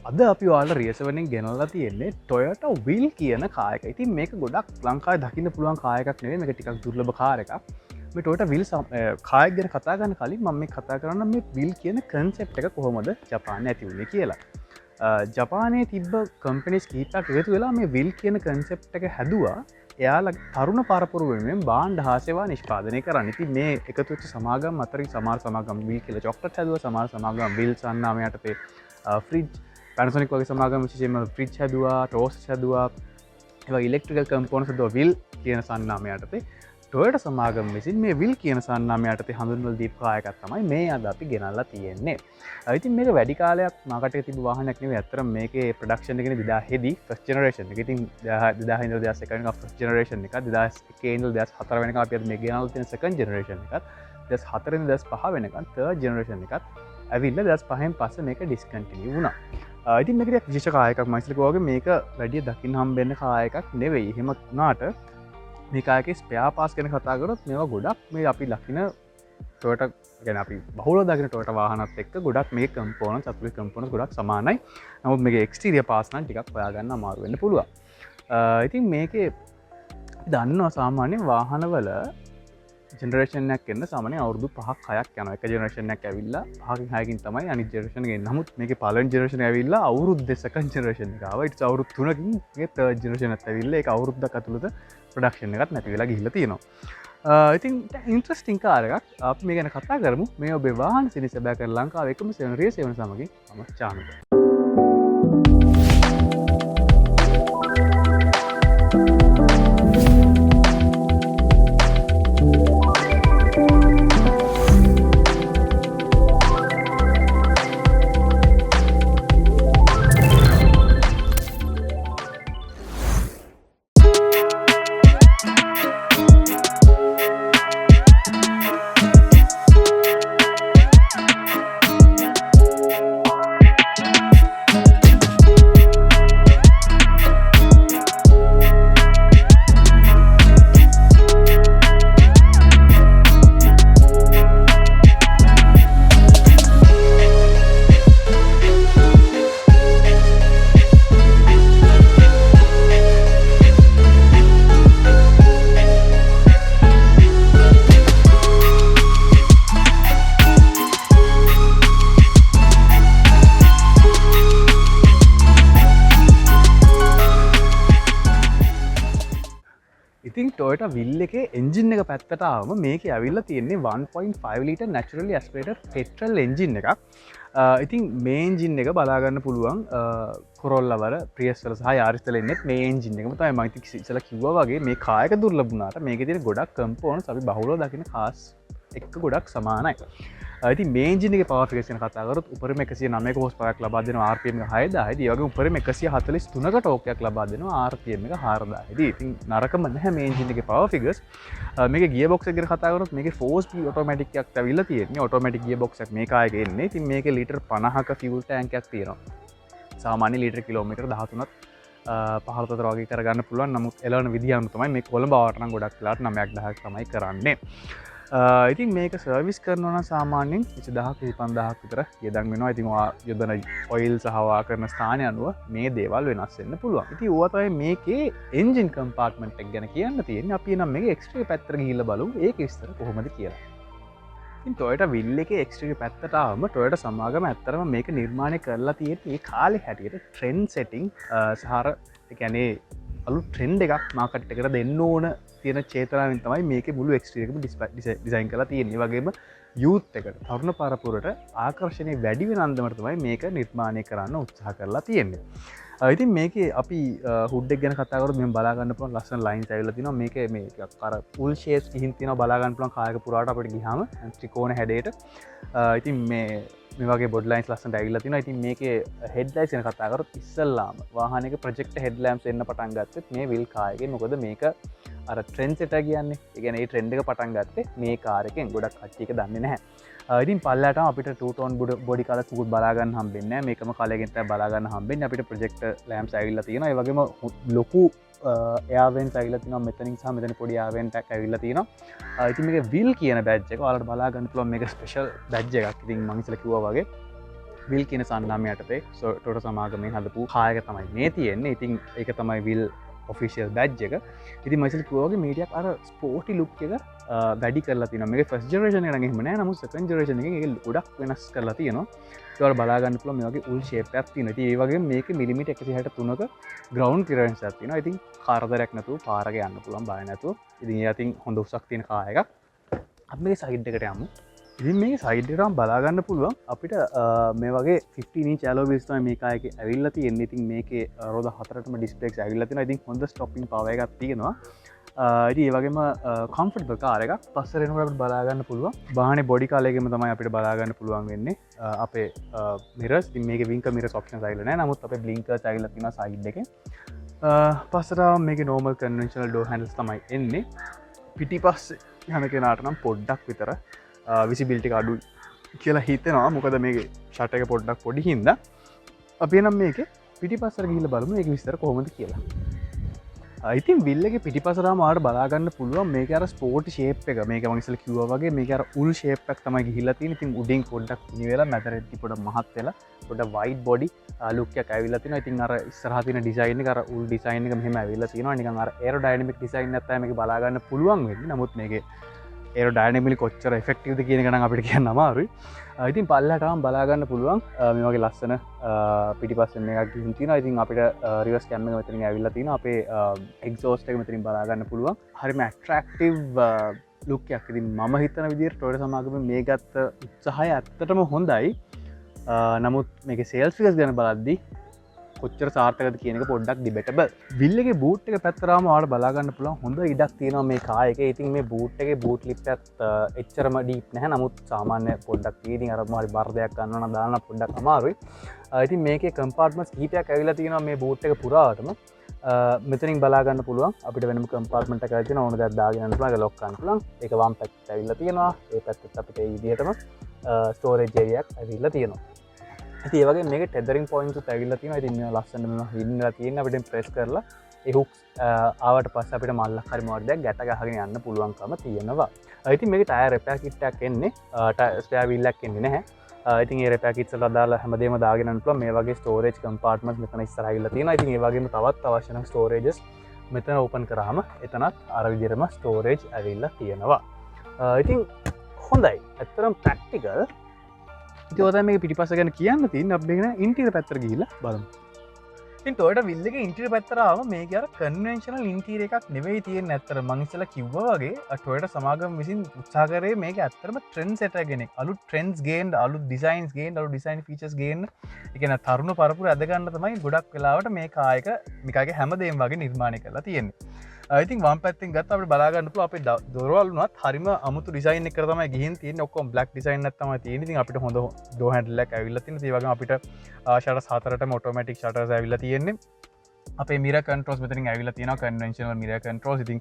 අද අපි වාල රියසවනින් ගෙනල්ලා තියෙන්නේ ටොයට විල් කියන කායක. ඉතින් මේක ගොඩක් ලංකායි දකින්න පුළුවන් කායකක් නෙවෙයි, මේක ටිකක් දුර්ලභ කාර් එකක්. මේ ටොයට විල් කායක් ගැන කතා කරන්න කලින් මම මේ කතා කරන්න මේ විල් කියන කන්සෙප්ට් එක කොහොමද ජපානයේ ඇති වුණේ කියලා. ජපානයේ තිබ්බ කම්පැනිස් කීපයක් එකතු වෙලා මේ විල් කියන කන්සෙප්ට් එක හැදුවා. එයාලා තරුණ පරපුර වෙනුවෙන් භාණ්ඩ හා සේවා නිෂ්පාදනය කරන්න. ඉතින් මේ එකතු වෙච්ච සමාගම් අතරින් සමහර සමාගම් විල් කියලා චොක්ලට් හැදුවා, සමහර සමාගම් විල් සන්නාම යටතේ ෆ්‍රිජ් පැනසොනික් වගේ සමාගම විශේෂයෙන්ම ෆ්‍රිජ් හැදුවා, ටෝස්ටර් හැදුවා, ඒ වගේ ඉලෙක්ට්‍රිකල් කම්පොනන්ට්ස් හැදුවා විල් කියන සන්නාම යටතේ. ටොයෝටා සමාගම විසින් මේ විල් කියන සන්නාම යටතේ හඳුන්වලා දීපු කාර් එකක් තමයි මේ අද අපි ගෙනල්ලා තියෙන්නේ. ඉතින් මේක වැඩි කාලයක් මාකට් එකේ තිබු වාහනයක් නෙවෙයි. ඇත්තටම මේකේ ප්‍රොඩක්ෂන් එකනේ 2000 දී ෆස්ට් ජෙනරේෂන් එක. ඉතින් 2000 ඉඳලා 2001 වෙනකම් ෆස්ට් ජෙනරේෂන් එකක්, 2001 ඉඳලා 2004 වෙනකම් අපි අද මේ ගෙනල්ලා තියෙන සෙකන්ඩ් ජෙනරේෂන් එකක්, 2004 ඉඳලා 2005 වෙනකම් තර්ඩ් ජෙනරේෂන් එකක් ඇවිල්ලා 2005න් පස්සේ මේක ඩිස්කන්ටිනියු වුණා. ඉතින් මේක ටිකක් විශේෂ කාර් එකක්. මම ඉස්සෙල්ලා කිව්වා වගේ මේක වැඩි දකින්න හම්බෙන්න කාර් එකක් නෙවෙයි. එහෙම වුණාට මේ කාර් එකේ ස්පෙයා පාස් ගැන කතා කරොත් මේවා ගොඩක් මේ අපි දකින ටොයෝටා ගැන අපි බහුලව දකින ටොයෝටා වාහනත් එක්ක ගොඩක් මේ කම්පොනන්ට්ස් අතුලේ කම්පොනන්ට්ස් ගොඩක් සමානයි. නමුත් මේකේ එක්ස්ටීරියර් පාස් නම් ටිකක් හොයාගන්න අමාරු වෙන්න පුළුවන්. ඉතින් මේකේ දන්නවා සාමාන්‍ය වාහනවල ජෙනරේෂන් එකක් එන්න සාමාන්‍යයෙන් අවුරුදු 5ක් 6ක් යනවා. එක ජෙනරේෂන් එකක් ඇවිල්ලා 5කින් 6කින් තමයි අනිත් ජෙනරේෂන් එක එන්නේ. නමුත් මේකේ පළවෙනි ජෙනරේෂන් එක ඇවිල්ලා අවුරුද්දේ සෙකන්ඩ් ජෙනරේෂන් එක ආවා. ඊට අවුරුදු 3කින් මේකේ තර්ඩ් ජෙනරේෂන් එකත් ඇවිල්ලා ඒක අවුරුද්දක් ඇතුළත ප්‍රොඩක්ෂන් එකත් නැති වෙලා ගිහිල්ලා තියෙනවා. ඉතින් ඉන්ට්‍රස්ටිං කාර් එකක්. අපි මේ ගැන කතා කරමු. මේ ඔබේ වාහන සිරිස බෑ කර ලංකාවේ එකම සෙවන සමගින් මම චානුක. ඉතින් ටොයෝටා විල් එකේ එන්ජින් එක පැත්තට ආවම මේකේ ඇවිල්ලා තියෙන්නේ 1.5 litre naturally aspirated petrol engine එකක්. ඉතින් මේ එන්ජින් එක බලා ගන්න පුළුවන් කොරොල්ලා වල ප්‍රියස් වල සහ යාරිස් වල ඉන්නේ මේ එන්ජින් එකම තමයි. මම ඉතින් ඉස්සෙල්ලා කිව්වා වගේ මේ කාර් එක දුර්ලභ වුණාට මේකේ තියෙන ගොඩක් කම්පොනන්ට්ස් අපි බහුලව දකින කාර්ස් එක්ක ගොඩක් සමානයි. ඉතින් මේ එන්ජින් එකේ පවර් ෆිගර්ස් ගැන කතා කරොත් උපරිම 109ක හෝස් පවරක් ලබා දෙනවා RPM එක 6000. ඒ වගේම උපරිම 143ක ටෝක් එකක් ලබා දෙනවා RPM එක 4000. ඉතින් නරකම නැහැ මේ එන්ජින් එකේ පවර් ෆිගර්ස්. මේකේ ගියර් බොක්ස් එක ගැන කතා කරොත් මේකේ 4-speed automatic එකක් ඇවිල්ලා තියෙන්නේ. automatic ගියර් බොක්ස් එකක් මේ කාර් එකේ එන්නේ. ඉතින් මේකේ ලීටර් 50ක ෆියුල් ටැංක් එකක් තියෙනවා. සාමාන්‍ය ලීටර් කිලෝමීටර් 13ක් 15 වගේ කරගන්න පුළුවන්. නමුත් එළවන විදිය අනුව තමයි මේ කොළඹ ආවට නම් ගොඩක් වෙලාවට 9ක් 10ක් තමයි කරන්නේ. ඉතින් මේක සර්විස් කරනවා නම් සාමාන්‍යයෙන් 20000ක් 25000ක් විතර ගෙදන් වෙනවා. ඉතින් ඔයා යොදන ඔයිල් සහ වා කරන ස්ථානය අනුව මේ දේවල් වෙනස් වෙන්න පුළුවන්. ඉතින් ඕවා තමයි මේකේ එන්ජින් කම්පාර්ට්මන්ට් එක ගැන කියන්න තියෙන්නේ. අපි එනම් මේකේ එක්ස්ට්‍රීයර් පැත්තට ගිහිල්ලා බලමු ඒක විස්තර කොහොමද කියලා. ඉතින් ටොයෝටා විල් එකේ එක්ස්ට්‍රීයර් පැත්තට ආවම ටොයෝටා සමාගම ඇත්තටම මේක නිර්මාණය කරලා තියෙන්නේ මේ කාලේ හැටියට ට්‍රෙන්ඩ් සෙටිං සහර ඒ කියන්නේ අලුත් ට්‍රෙන්ඩ් එකක් මාකට් එකට දෙන්න ඕන තියෙන චේතනාවෙන් තමයි මේකේ මුළු එක්ස්ටීරියර් එකම ඩිසයින් කරලා තියෙන්නේ. ඒ වගේම යූත් එකට තරුණ පරපුරට ආකර්ෂණය වැඩි වෙන අන්දමට තමයි මේක නිර්මාණය කරන්න උත්සාහ කරලා තියෙන්නේ. ඉතින් මේකේ අපි හුඩ් එක ගැන කතා කරොත් මෙහෙම බලා ගන්න පුළුවන් ලස්සන ලයින්ස් ඇවිල්ලා තිනවා. මේකේ මේ ටිකක් අර ෆුල් ෂේප්ස් ගිහින් තිනවා බලා ගන්න පුළුවන් කාර් එක පුරාට අපිට ගියාම ත්‍රිකෝණ හැඩයට. ඉතින් මේ වගේ බොඩ් ලයින්ස් ලස්සනට ඇවිල්ලා තිනවා. ඉතින් මේකේ හෙඩ්ලයිට්ස් ගැන කතා කරොත් ඉස්සල්ලාම වාහනයක ප්‍රොජෙක්ටර් හෙඩ්ලැම්ප්ස් එන්න පටන් ගත්තත් මේ විල් කාර් එකේ. මොකද මේක අර ට්‍රෙන්ඩ් සෙටර් කියන්නේ. ඒ කියන්නේ මේ ට්‍රෙන්ඩ් එක පටන් ගත්තේ මේ කාර් එකෙන්. ගොඩක් කට්ටිය ඒක දන්නේ නැහැ. ඉතින් පල්ලෑටම අපිට ටූ ටෝන් බොඩි කලර්ස් මුකුත් බලා ගන්න හම්බෙන්නේ නැහැ. මේකම කලරකින් තමයි බලා ගන්න හම්බෙන්නේ. අපිට ප්‍රොජෙක්ටර් ලැම්ප්ස් ඇවිල්ලා තියෙනවා. ඒ වගේම ලොකු එයාවෙන්ට් ඇවිල්ලා තිනවා. මෙතනින් සහ මෙතන පොඩි එයාවෙන්ට් එකක් ඇවිල්ලා තියෙනවා. ඉතින් මේක විල් කියන බැජ් එක ඔයාලට බලා ගන්න පුළුවන්. මේක ස්පෙෂල් බැජ් එකක්. ඉතින් මම ඉස්සෙල්ලා කිව්වා වගේ විල් කියන සන්නාම යටතේ ටොට සමාගමෙන් හදපු කායක තමයි මේ තියෙන්නේ. ඉතින් ඒක තමයි විල් ඔෆිසිල් බැජ් එක. ඉති මයිසල් කෝගේ මීඩියක් අර ස්පෝටි ලුක් එක වැඩි කරලා තින මේ ෆස් ජරේෂන ගෙනම නෑ නමු සකන් ජරේෂන එක ගොඩක් වෙනස් කරලා තියෙනවා. තවර බලාගන්න පුළ මේගේ උල් ශේපයක් තින ති ඒවගේ මේක මිලිමිට 160 ග්‍රවන්් කිරන්ස් ඇතින. ඉතින් කාරදරයක් නැතු පාරග යන්න පුළන් බායනැතු ඉතින් අතින් හොඳ උසක් තියෙන කායක අප මේ සහිඩ්ඩකට යමු. ඉතින් මේ සයිඩ්ඩරම් බලාගන්න පුළුවන් අපිට මේ වගේ 15 චලෝ විස්තම මේකායක ඇවිල්ල තියෙන. ඉතින් මේක රෝද 4ටම ඩිස්පලෙක්ස් ඇවිල්ලතින. ඉතින් හොඳ ස්ටොපින් පවයගත් තියෙනවා. ඒ වගේම කම්ෆට් කාරක පස්සරෙනට බලාගන්න පුළුව බාන බොඩි කාලයගේම තමයි අපිට බලාගන්න පුළුවන් වෙන්නේ අපේ මිරස් මේක විංක මිර ඔප්ෂන් සයිලන නමුත් අප බ්ලිංක චයිල තින සයිඩ් එක පස්සර මේක නෝමල් කන්වෙන්ශනල් ඩෝ හැන්ස් තමයි එන්නේ පිටි පස්ස යන කෙනාට නම් පොඩ්ඩක් විතර විසිබිල්ටි අඩු කියලා හිතනවා මොකද මේ ෂටක පොඩ්ඩක් පොඩි හින්ද අපේ නම් මේක පිටි පස්සර ගිල්ල බලමු එක විස්තර කොහොමද කියලා. ඉතින් විල්ලගේ පිටිපසරාමට බලාගන්න පුළුවන් මේක අර ස්පෝට් ශේප් එක මේක මංසල කිව වගේ මේක උල් ශේපක් තමයි ගිහිලතින. ඉතින් උඩින් පොඩ්ඩක් නිවෙලා මැතරෙති පොඩ මහත් වෙලා පොඩ වයිට් බොඩි ලුක්යක් ඇවිල්ලා තිනවා. ඉතින් අර ඉස්සරහ තියෙන ඩිසයින් එක අර උල් ඩිසයින් එක මෙහෙම ඇවිල්ලා තිනවා. නිකන් අර ඒරෝඩයිනමික් ඩිසයින් එකක් තමයි මේක බලාගන්න පුළුවන් වෙන්නේ. නමුත් මේකේ ඒරෝඩයිනමික් කොච්චර ඉෆෙක්ටිව්ද කියන එක නම් අපිට කියන්න අමාරුයි. ඉතින් පල්ලටම බලාගන්න පුළුවන් මේ වගේ ලස්සන පිටිපස්සෙන් එකක් ගිහින් තියෙනවා. ඉතින් අපිට රිවර්ස් කැම් එක මෙතනින් ඇවිල්ලා තිනවා. අපේ එක්සෝස්ට් එක මෙතනින් බලාගන්න පුළුවන්. හරිම ඇට්‍රැක්ටිව් ලුක් එකක්. ඉතින් මම හිතන විදිහට ටොයෝටා සමාගමේ මේ ගත්ත උත්සාහය ඇත්තටම හොඳයි. නමුත් මේකේ සේල්ස් ෆිගර්ස් ගැන බලද්දී කොච්චර සාර්ථකද කියන එක පොඩ්ඩක් ඩිබේටබල්. විල්ලගේ බූට් එක පැත්තරාම ඔයාලට බලාගන්න පුළුවන් හොඳ ඉඩක් තියෙනවා මේ කාර් එකේ. ඉතින් මේ බූට් එකේ බූට් ලිප් එකත් එච්චරම ඩීප් නැහැ. නමුත් සාමාන්‍ය පොඩ්ඩක් තියෙන අර මොහරි බර දෙයක් ගන්නවා නම් දාන්න පොඩ්ඩක් අමාරුයි. ඉතින් මේකේ කම්පාර්ට්මන්ට්ස් කිහිපයක් ඇවිල්ලා තියෙනවා මේ බූට් එක පුරාවටම. මෙතනින් බලාගන්න පුළුවන් අපිට වෙනම කම්පාර්ට්මන්ට් එකක් තියෙන ඕන දෙයක් දාගෙන යන්න පුළුවන්. ඒක ලොක් කරන්න පුළුවන්. ඒක වම් පැත්තට ඇවිල්ලා තියෙනවා. ඒ පැත්තට අපිට ඒ විදිහටම ස්ටෝරේජ් ඒරියාවක් ඇවිල්ලා තියෙනවා. ඒ වගේ මේක ටෙදරින් පොයින්ට්ස් ඇවිල්ලා තියෙනවා. ඉතින් මේ ලස්සන මෙම හින්දලා තියෙන අපිට ප්‍රෙස් කරලා ඒ හුක්ස් ආවට පස්සේ අපිට මල්ලක් හරි මොකක්ද දෙයක් ගැට ගහගෙන යන්න පුළුවන්කම තියෙනවා. ඉතින් මේක ටයර් රිපෙයාර් කිට් එකක් එන්නේ. ස්පෙයා වීල් එකක් එන්නේ නැහැ. ඉතින් ඒ රිපෙයාර් කිට්ස් වලට අදාළ හැමදේම දාගෙන යන්න පුළුවන්. මේ වගේ ස්ටෝරේජ් කම්පාර්ට්මන්ට්ස් මෙතන ඉස්සරහ ඇවිල්ලා තියෙනවා. ඉතින් ඒ වගේම තවත් අවශ්‍ය නම් ස්ටෝරේජස් මෙතන ඕපන් කරාම එතනත් අර විදිහටම ස්ටෝරේජ් ඇවිල්ලා තියෙනවා. ඉතින් හොඳයි. ඇත්තටම ප්‍රැක්ටිකල්. ඉතින් මේ පිටිපස්ස ගැන කියන්න තියෙන අපි ගැන ඉන්ටීරියර් පැත්තට ගිහිල්ලා බලමු. ඉතින් ටොයෝටා විල් එකේ ඉන්ටීරියර් පැත්තට ආවම මේක අර කන්වෙන්ෂනල් ඉන්ටීරියර් එකක් නෙවෙයි තියෙන්නේ. ඇත්තට මං ඉස්සෙල්ලා කිව්වා වගේ ටොයෝටා සමාගම විසින් උත්සාහ කරේ මේක ඇත්තටම ට්‍රෙන්ඩ් සෙටර් කෙනෙක්. අලුත් ට්‍රෙන්ඩ්ස් ගේන්න, අලුත් ඩිසයින්ස් ගේන්න, අලුත් ඩිසයින් ෆීචර්ස් ගේන්න. ඒ කියන්නේ තරුණ පරපුර ඇද ගන්න තමයි ගොඩක් වෙලාවට මේ කායක මිකාගේ හැමදේම වගේ නිර්මාණය කරලා තියෙන්නේ. ඉතින් වම් පැත්තෙන් ගත්ත අපිට බලාගන්න පුළුවන් අපේ දොරවල් උනත් හරිම අමුතු ඩිසයින් එකක් තමයි ගිහින් තියෙන්නේ. ඔක්කොම බ්ලැක් ඩිසයින් එකක් තමයි තියෙන්නේ. ඉතින් අපිට හොඳ ඩෝ හැන්ඩල් එකක් ඇවිල්ලා තියෙනවා. ඒ වගේම අපිට ෂටර්ස් හතරටම ඔටෝමැටික් ෂටර්ස් ඇවිල්ලා තියෙන්නේ. අපේ මිර කන්ට්‍රෝල්ස් මෙතනින් ඇවිල්ලා තියෙනවා. කන්වෙන්ෂනල් මිර කන්ට්‍රෝල්ස්. ඉතින්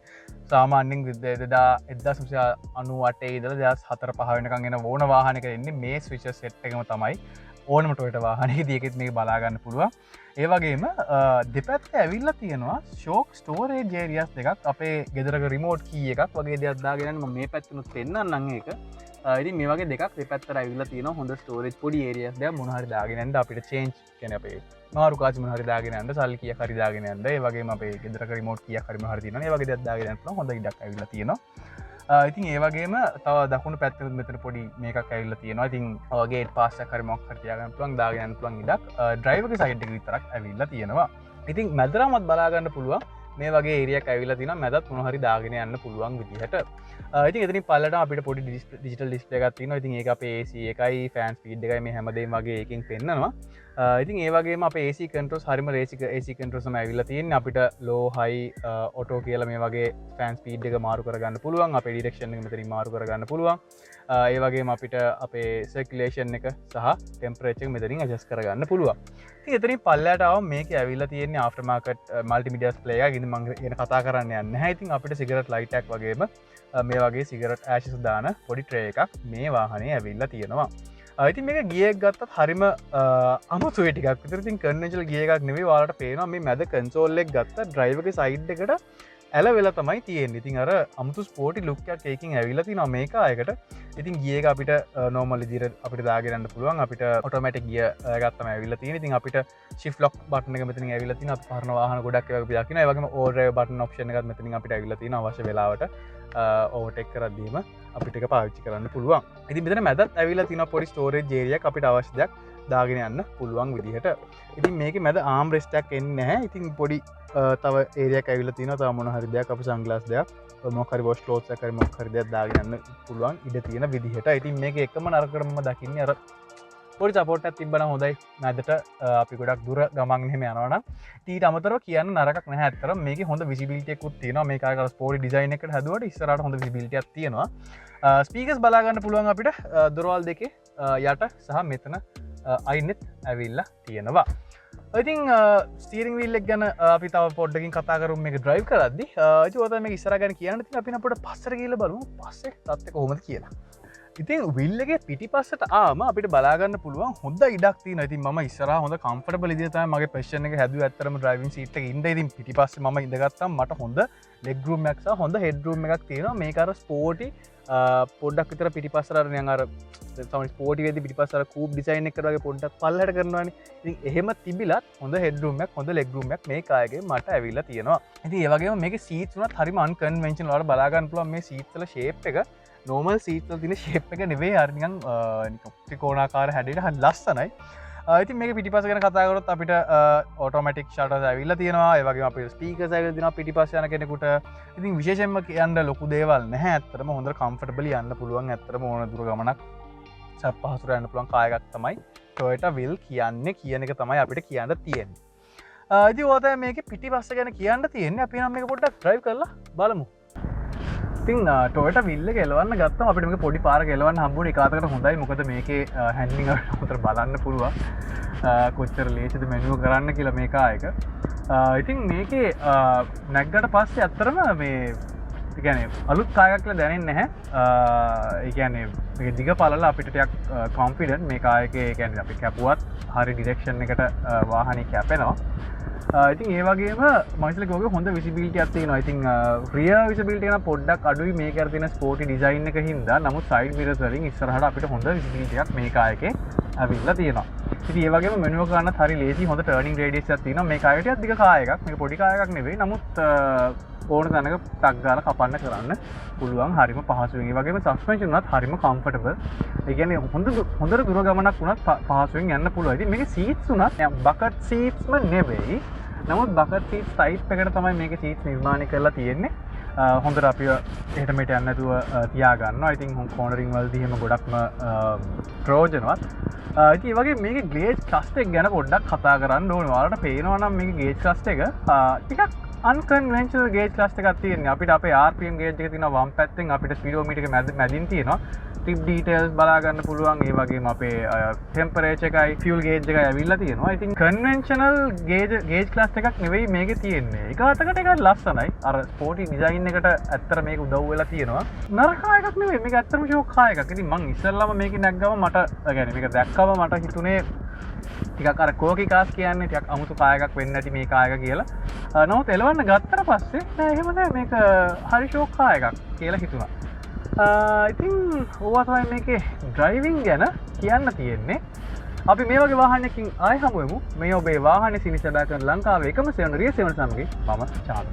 සාමාන්‍යයෙන් 1998 ඉඳලා 2004 5 වෙනකන් එන ඕන වාහනයක එන්නේ මේ ස්විචස් සෙට් එකම තමයි. ඕනම ටොයෝටා වාහනයකදී ඒකෙත් මේක බලා ගන්න පුළුවන්. ඒ වගේම දෙපැත්තේ ඇවිල්ලා තියෙනවා ෂෝක් ස්ටෝරේජ් ඒරියාස් දෙකක්. අපේ ගෙදරක රිමෝට් කී එකක් වගේ දෙයක් දාගෙන මම මේ පැත්තෙනුත් පෙන්නන්නම් ඒක. ඉතින් මේ වගේ දෙකක් දෙපැත්තට ඇවිල්ලා තියෙනවා හොඳ ස්ටෝරේජ් පොඩි ඒරියාස් දෙකක් මොන හරි දාගෙන යන්න අපිට චේන්ජ් කියන්නේ අපේ මාරු කාච් මොන හරි දාගෙන යන්න සල්ලි කීයක් හරි දාගෙන යන්න. ඒ වගේම අපේ ගෙදරක රිමෝට් කීයක් හරි මොන හරි තියෙනවා. ඒ වගේ දෙයක් දාගෙන යන්න පුළුවන් හොඳ ඉඩක් ඇවිල්ලා තියෙනවා. ඉතින් ඒ වගේම තව දකුණු පැත්තෙත් මෙතන පොඩි මේකක් ඇවිල්ලා තියෙනවා. ඉතින් ගේට් පාස් එකක් හරි මොකක් හරි තියාගන්න පුළුවන් දාගෙන යන්න පුළුවන් ඉඩක් ඩ්‍රයිවර්ගේ සයිඩ් එක විතරක් ඇවිල්ලා තියෙනවා. ඉතින් මැදරමත් බලා ගන්න පුළුවන් මේ වගේ ඒරියක් ඇවිල්ලා තියෙනවා. මැදත් මොන හරි දාගෙන යන්න පුළුවන් විදිහට. ඉතින් එතනින් පල්ලට අපිට පොඩි ඩිජිටල් ඩිස්ප්ලේ එකක් තියෙනවා. ඉතින් ඒක අපේ AC එකයි ෆෑන් ස්පීඩ් එකයි මේ හැමදේම වගේ එකකින් පෙන්නනවා. ඉතින් ඒ වගේම අපේ AC කන්ට්‍රෝල්ස් හරිම AC කන්ට්‍රෝල්ස් තමයි ඇවිල්ලා තියෙන්නේ. අපිට ලෝ හයි ඔටෝ කියලා මේ වගේ ෆෑන් ස්පීඩ් එක මාරු කරගන්න පුළුවන්. අපේ ඩිරෙක්ෂන් එක මෙතනින් මාරු කරගන්න පුළුවන්. ඒ වගේම අපිට අපේ සර්කියුලේෂන් එක සහ ටෙම්පරේචර් එක මෙතනින් ඇඩ්ජස්ට් කරගන්න පුළුවන්. ඉතින් එතනින් පල්ලයට ආවම මේකේ ඇවිල්ලා තියෙන්නේ ආෆ්ටර් මාකට් මල්ටිමීඩියා ඩිස්ප්ලේ එකක්. ඉතින් මම කියන කතා කරන්න යන්නේ නැහැ. ඉතින් අපිට සිගරට් ලයිට් එකක් වගේම මේ වගේ සිගරට් ඇෂස් දාන පොඩි ට්‍රේ එකක් මේ වාහනේ ඇවිල්ලා තියෙනවා. ඉතින් මේක ගියක් ගත්තත් හරිම අමුතුයි ටිකක් විතර. ඉතින් කන්වෙන්ෂනල් ගිය එකක් නෙවෙයි. ඔයාලට පේනවා මේ මැද කන්සෝල් එක ගත්ත ඩ්‍රයිවර්ගේ සයිඩ් එකට ඇල වෙලා තමයි තියෙන්නේ. ඉතින් අර අමුතු ස්පෝටි ලුක් එකක් ඒකින් ඇවිල්ලා තිනවා මේ කායකට. ඉතින් ගිය එක අපිට නෝමල් විදිහට අපිට දාගෙන යන්න පුළුවන්. අපිට ඔටෝමැටික් ගිය එකක් තමයි ඇවිල්ලා තියෙන්නේ. ඉතින් අපිට shift lock බටන් එක මෙතනින් ඇවිල්ලා තිනවා. අපි පරණ වාහන ගොඩක් ඒවා අපි දකිනවා. ඒ වගේම overdrive බටන් ඔප්ෂන් එකත් මෙතනින් අපිට ඇවිල්ලා තියෙනවා අවශ්‍ය වෙලාවට overtake කරද්දීම අපිට ඒක පාවිච්චි කරන්න පුළුවන්. ඉතින් මෙතන මැදත් ඇවිල්ලා තියෙනවා පොඩි storage area එකක් අපිට අවශ්‍ය දෙයක් දාගෙන යන්න පුළුවන් විදිහට. ඉතින් මේකේ මැද ආම් රෙස්ට් එකක් එන්නේ නැහැ. ඉතින් පොඩි තව ඒරියක් ඇවිල්ලා තියෙනවා. තව මොන හරි දෙයක් අපි සන්ග්ලාස් දෙයක් මොකක් හරි වොෂ් ක්ලෝත්ස් එකක් හරි මොකක් හරි දෙයක් දාගෙන යන්න පුළුවන් ඉඩ තියෙන විදිහට. ඉතින් මේකේ එකම නරකකම මම දකින්නේ අර පොඩි සපෝට් එකක් තිබ්බනම් හොඳයි. මැදට අපි ගොඩක් දුර ගමන් එහෙම යනවා නම් ඊට අමතරව කියන්න නරකක් නැහැ. ඇත්තටම මේකේ හොඳ විසිබිලිටි එකකුත් තියෙනවා. මේක අර ස්පෝර්ටි ඩිසයින් එකකට හැදුවට ඉස්සරහට හොඳ විසිබිලිටි එකක් තියෙනවා. ස්පීකර්ස් බලා ගන්න පුළුවන් අපිට දොරවල් දෙකේ යට සහ මෙතන අයිනෙත් ඇවිල්ලා තියෙනවා. ඉතින් ස්ටීරිං වීල් එක ගැන අපි තව පොඩ්ඩකින් කතා කරමු මේක ඩ්‍රයිව් කරද්දි. ඉතින් ඔය තමයි මේක ඉස්සරහ ගැන කියන්න තියෙන. අපි අපිට පස්සට ගිහලා බලමු පස්සේ තත්ත්වය කොහොමද කියලා. ඉතින් wheel එකේ පිටිපස්සට ආවම අපිට බලා ගන්න පුළුවන් හොඳ ඉඩක් තියෙනවා. ඉතින් මම ඉස්සරහා හොඳ කම්ෆර්ටබල් විදිහට තමයි මගේ පොසිෂන් එක හැදුවේ. ඇත්තටම ඩ්‍රයිවිං සීට් එකේ ඉඳලා ඉතින් පිටිපස්සේ මම ඉඳගත්තාම මට හොඳ ලෙග් රූම් එකක් සහ හොඳ හෙඩ් රූම් එකක් තියෙනවා. මේක අර ස්පෝර්ටි පොඩ්ඩක් විතර පිටිපස්සට අර නිකන් අර තමයි ස්පෝර්ටි වෙද්දි පිටිපස්සට අර කූප් ඩිසයින් එකකට වගේ පොඩ්ඩක් පල්ලහැට කරනවානේ. ඉතින් එහෙම තිබිලත් හොඳ හෙඩ් රූම් එකක් හොඳ ලෙග් රූම් එකක් මේ කායකේ මට ඇවිල්ලා තියෙනවා. ඉතින් ඒ වගේම මේකේ සීට්ස් උනත් හරිම අන්කන්වෙන්ෂනල්. වල බලා ගන්න පුළුවන් මේ සීට්ස් වල ෂේප් එක නෝමල් සීට් වල තියෙන ෂේප් එක නෙවෙයි අර නිකන් ත්‍රිකෝණාකාර හැඩයට හරි ලස්සනයි. ඉතින් මේක පිටිපස්ස ගැන කතා කරොත් අපිට ඔටෝමැටික් ෂටර්ස් ඇවිල්ලා තියෙනවා. ඒ වගේම අපිට ස්පීකර්ස් ඇවිල්ලා තියෙනවා පිටිපස්ස යන කෙනෙකුට. ඉතින් විශේෂයෙන්ම කියන්න ලොකු දේවල් නැහැ. ඇත්තටම හොඳට කම්ෆර්ටබලි යන්න පුළුවන්. ඇත්තටම ඕන දුර ගමනක් පහසුට යන්න පුළුවන් කායයක් තමයි Toyota Will කියන්නේ කියන එක තමයි අපිට කියන්න තියෙන්නේ. ඉතින් ඔය තමයි මේකේ පිටිපස්ස ගැන කියන්න තියෙන්නේ. අපි නම් මේක පොඩ්ඩක් ඩ්‍රයිව් කරලා බලමු. ඉතින් Toyota Will එක එලවන්න ගත්තම අපිට මේක පොඩි පාරක එලවන්න හම්බුනේ. ඒකාතකට හොඳයි. මොකද මේකේ හැන්ඩලින් වලට උතර බලන්න පුළුවන්. කොච්චර ලේසිද මෙනුව කරන්න කියලා මේ කායක. ඉතින් මේකේ නැග්ගට පස්සේ ඇත්තටම මේ ඒ කියන්නේ අලුත් කායයක් කියලා දැනෙන්නේ නැහැ. ඒ කියන්නේ මේක දිග පළල අපිට ටිකක් කොන්ෆිඩන්ට් මේ කායකේ. ඒ කියන්නේ අපි කැපුවත් හරි ඩිරෙක්ෂන් එකට වාහනේ කැපෙනවා. ඉතින් ඒ වගේම මයිස්ලක ඔගේ හොඳ විසිබිලිටි එකක් තියෙනවා. ඉතින් රියර් විසිබිලිටි එක පොඩ්ඩක් අඩුයි මේක අර තියෙන ස්පෝර්ටි ඩිසයින් එක හින්දා. නමුත් සයිඩ් මිරර්ස් වලින් ඉස්සරහට අපිට හොඳ විසිබිලිටි එකක් මේ කායකේ ඇවිල්ලා තියෙනවා. ඉතින් ඒ වගේම මෙනුව කරන්නත් හරි ලේසි. හොඳ ටර්නින් රේඩියස් එකක් තියෙනවා. මේ කායකට ටිකක් දිග කායයක්. මේක පොඩි කායයක් නෙවෙයි. නමුත් ඕන තැනක ටක් ගාලා කපන්න කරන්න පුළුවන්. හරිම පහසුවෙන්. ඒ වගේම සස්පෙන්ෂන් උනත් හරිම කම්ෆර්ටබල්. ඒ කියන්නේ හොඳට දුර ගමනක් උනත් පහසුවෙන් යන්න පුළුවන්. ඉතින් මේකේ සීට්ස් උනත් බකට් සීට්ස්ම නෙවෙයි. නමුත් බකට් සීට්ස් ටයිප් එකට තමයි මේකේ සීට්ස් නිර්මාණය කරලා තියෙන්නේ. හොඳට අපිව එහෙට මෙහෙට යන්න නැතුව තියා ගන්නවා. ඉතින් කෝනරින් වලදී එහෙම ගොඩක්ම ප්‍රයෝජනවත්. ඉතින් ඒ වගේ මේකේ ගේජ් ක්ලස්ටර් එක ගැන පොඩ්ඩක් කතා කරන්න ඕනේ. ඔයාලට පේනවා නම් මේකේ ගේජ් ක්ලස්ටර් එක ටිකක් අන්කන්වෙන්ෂනල් ගේජ් ක්ලස්ටර් එකක් තියෙනවා. අපිට අපේ RPM ගේජ් එක තියෙනවා වම් පැත්තෙන් අපිට ස්පීඩෝමීටර් එක මැදින් තියෙනවා. ටිප් ඩීටේල්ස් බලා ගන්න පුළුවන්. ඒ වගේම අපේ ටෙම්පරේචර් එකයි ෆියුල් ගේජ් එකයි ඇවිල්ලා තියෙනවා. ඉතින් කන්වෙන්ෂනල් ගේජ් ක්ලස්ටර් එකක් නෙවෙයි මේකේ තියෙන්නේ. එක අතකට ඒක ලස්සනයි. අර ස්පෝර්ටි ඩිසයින් එකට ඇත්තට මේක උදව් වෙලා තියෙනවා. නරක එකක් නෙවෙයි. මේක ඇත්තටම ෂෝක් එකක්. ඉතින් මං ඉස්සෙල්ලාම මේක නැග්ගම මට يعني මේක දැක්කම මට හිතුනේ ටිකක් අර කෝකි කාස් කියන්නේ ටිකක් අමුතු කායයක් වෙන්න ඇති මේ කායක කියලා. නමුත් එලවන්න ගත්තට පස්සේ නෑ එහෙම නෑ මේක හරි ෂෝක් කායයක් කියලා හිතුණා. ඉතින් ඕවා තමයි මේකේ ඩ්‍රයිවිං ගැන කියන්න තියෙන්නේ. අපි මේ වගේ වාහනයකින් ආයෙ හමු වෙමු. මේ ඔබේ වාහනේ සිනිසදා කරන ලංකාවේ එකම සෙවන රිය සෙවන සමගින් මම චාලු.